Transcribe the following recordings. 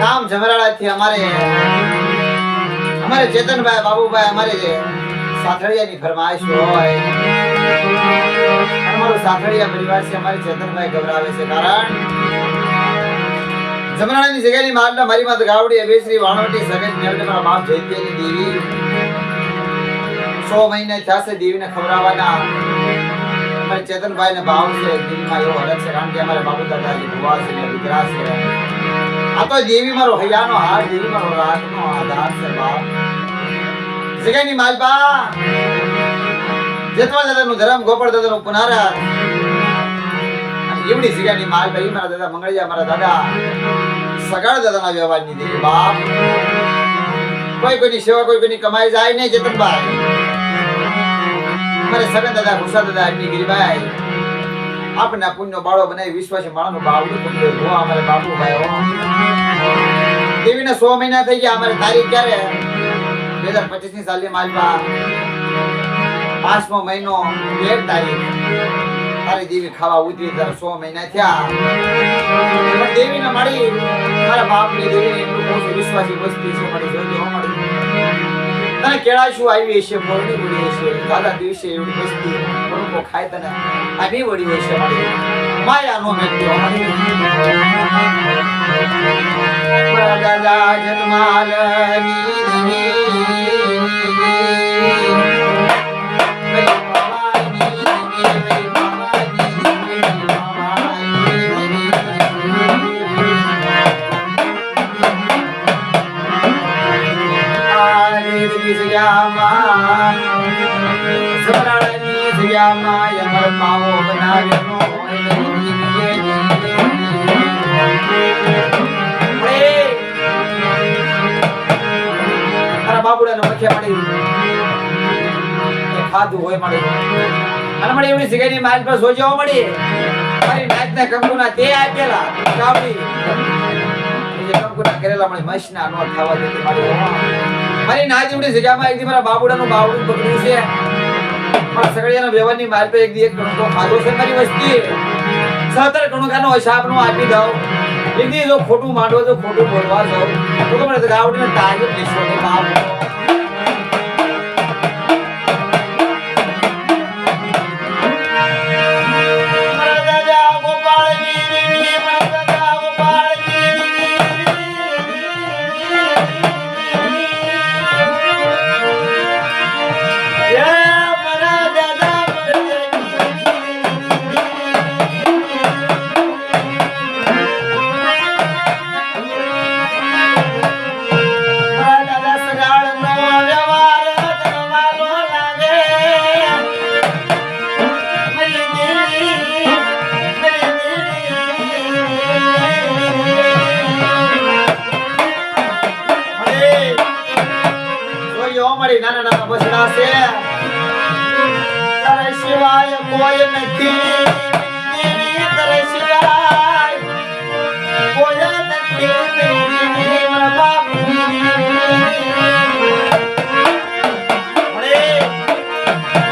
ગામ જમરાળા થી અમારે ચેતનભાઈ બાબુભાઈ અમારે સાથળિયાની ફરમાઈશ હોય અમારો સાથળિયા પરિવાર છે અમારે ચેતનભાઈ ગભરાવે છે કારણ જમરાળાની જગ્યાની માલના મારી માત ગાવડી અભેશ્રી વાણવટી સગત મેળને મારા બાપ જયત્યાની દેવી 100 મહિના થયા છે દેવીને ખવડાવવાના અમારે ચેતનભાઈ ને ભાવ છે દિલમાં એવો હરખ છે કારણ કે અમારે બાબુ દાદાજી ભુવા છે ને દીકરા છે આ તો દેવી મારો હૈયાનો હાર દેવી મારો રાતનો આધાર છે બાપ જગ્યાની માલબા જેતવા દાદાનું ધરમ ગોપાળ દાદાનું પુનારા એવડી જગ્યાની માલબા મારા દાદા મંગળિયા મારા દાદા સગાળ દાદાના વ્યવહારની દેવી બાપ કોઈ કોઈની સેવા કોઈ કોઈની કમાઈ જાય નહીં જતનભાઈ મારે સગન દાદા ભૂષા દાદા એમની ગિરિભાઈ આપના પુણ્યનો બાળો બનાવી વિશ્વાસ માળાનો બાવડું પુણ્ય હો અમારે બાબુભાઈ હો દેવીને 100 મહિના થઈ ગયા અમારે તારીખ ક્યારે 2025 ની સાલની માલમાં 5મો મહિનો 1 તારીખ તારી દેવી ખાવા ઉતરી ત્યારે 100 મહિના થયા પણ દેવીને મળી મારા બાપની દેવીને એટલું મોટું વિશ્વાસી વસ્તી છે મળી જોઈ હો મળી તને કેળા શું આવી હશે મોરણી વળી હશે દાદા દિવસે એવડી વસ્તી લોકો ખાય તને આવી વળી હશે મળી માયા નો મેટ્યો મળી દાદા જન્માલની બાબુડા નો મખે મળી ખાધું હોય મળી અને મળી એવડી જગ્યાની માલ પર સોજો મળી મારી નાચના કંકુના તે આપેલા કાવડી જે કંકુના કરેલા મળી મશના નો ખાવા દેતી મળી મારી નાચ એવડી જગ્યામાં એકદી મારા બાબુડાનું બાવડું પકડ્યું છે મારા સગડિયાના વ્યવહારની માલ પર એકદી એક કંકો ખાધો છે મારી વસ્તી 17 કણકાનો હિસાબ નો આપી દઉં એકદી જો ખોટું માંડવો તો ખોટું બોલવા જાવ તો મને ગાવડીને તાજબ લેશો ને બાપ નાના નાના બસડા છે તારે સિવાય કોઈ નથી તારે સિવાય કોઈ નથી મારા બાપ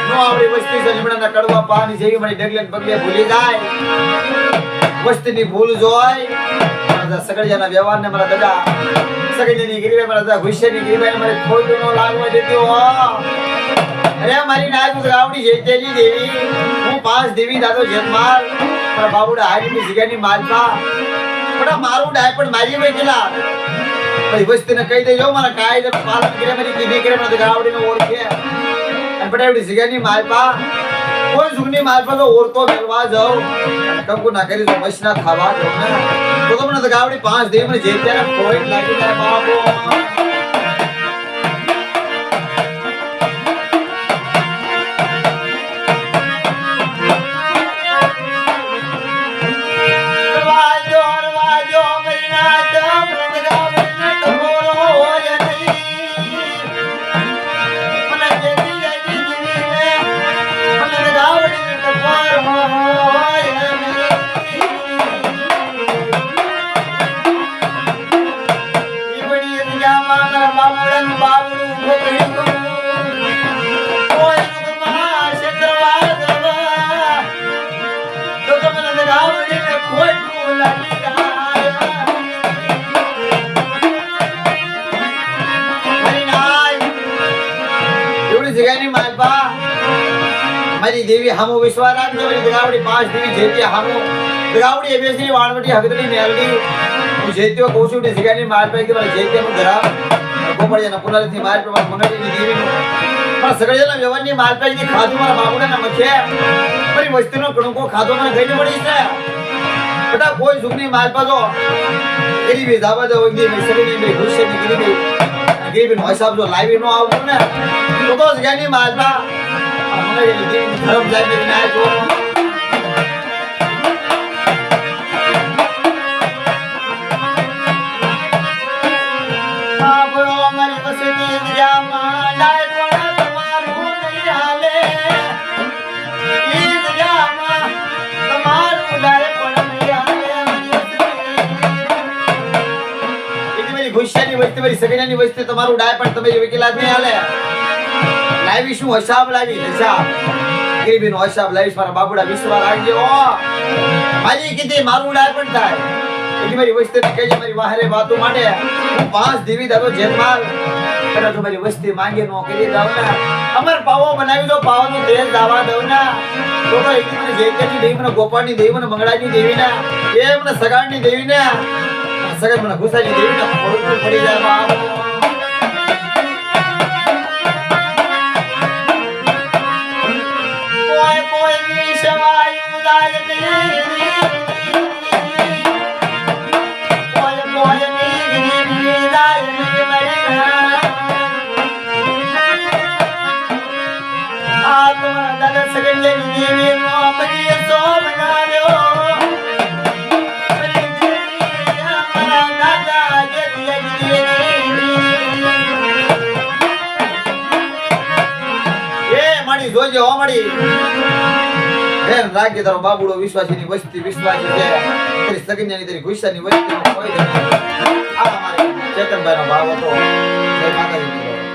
નો આવડી વસ્તી જલમણાના કડવા પાણી જેવી મને ડગલે પગલે ભૂલી જાય વસ્તીની ભૂલ જોય મારા સગડિયાના વ્યવહારને મારા દાદા સગડીની ગરીબે મારા દાદા ગુસ્સેની ગરીબે મારે ખોટું ન લાગવા દેતી હો અરે મારી નાચ ગાવડી જેતેલી દેવી હું 5 દેવી દાદો જન્માલ મારા બાબુડા હારીની જગ્યાની માલપા પણ મારું ડાય પણ મારી મે કેલા પછી વસ્તીને કહી દેજો મારા કાયદે પાલન કરે મારી કીધી કરે મારા ગાવડીને ઓળખે અને પટાવડી જગ્યાની માલપા કોઈ સુગની માલપા તો ઓરતો મેળવા જાવ કંકુ ના કરી તો મશના ખાવા દો ને તો મને તો ગાવડી 5 દેવી મને જેત્યાને કોઈ લાગી તારા બાપો મારી દેવી હામો વિશ્વાસ રાખજો મારી દગાવડી 5 દેવી જેતી હામો દગાવડી એબેસી વાણવટી હગદની મેલડી હું જેતીઓ કોસુડી જગ્યાની માર પૈકી મારી જેતીનું ધરા ગોપળિયાના પુનરથી માર પર મંગળની દેવીનું પણ સગળેના વ્યવહારની માર પૈકી ખાધું મારા બાબુડાના મખે મારી વસ્તીનો કણકો ખાધો મને ગઈને પડી છે બેટા કોઈ સુખની માર પાજો એની બી દાવા દો ઓગી મે સગળની મે ગુસ્સેની ગીરી ગરીબી નો હિસાબ જો લાવી નો આવું ને તો જગ્યાની મારતા મંગળની દેવી ધર્મ જાય મેરી નાય તો ગુસ્સાની વસ્તી મારી સગીનાની વસ્તી તમારું ડાય પણ તમે વિકલાત નહીં હાલે લાવી શું હિસાબ લાવી હિસાબ ગરીબીનો હિસાબ લાવીશ મારા બાબુડા વિશ્વાસ રાખજો મારી કીધી મારું ડાય પણ થાય એટલે મારી વસ્તીને કહેજે મારી વાહરે વાતો માટે હું 5 દેવી દાદો જેતમાલ પેલા તો મારી વસ્તી માંગે નો કરી દઉં ને અમર પાવો બનાવી દો પાવાનું તેલ દાવા દઉં ને તો એક મને જેતની દેવી મને ગોપાળની દેવી મને મંગળાની દેવી ને એ મને સગાડની દેવી ને સગત મને ગુસાની દેવી ને પડતું પડી જાય કોઈ કોઈ ની સેવાયું લાય દેવી કોઈ કોઈ ની ગીરી લાય દેવી આ તો દાદા સગડની દેવી નો પડી સો બનાવ્યો જોજો અમારી બેન રાખજે તારો બાબુડો વિશ્વાસીની વસ્તી વિશ્વાસી છે તારી સગીનાની તારી ગુસ્સાની વસ્તી કોઈ નથી આ અમારે ચેતનભાઈનો ભાવ હતો જય માતાજી.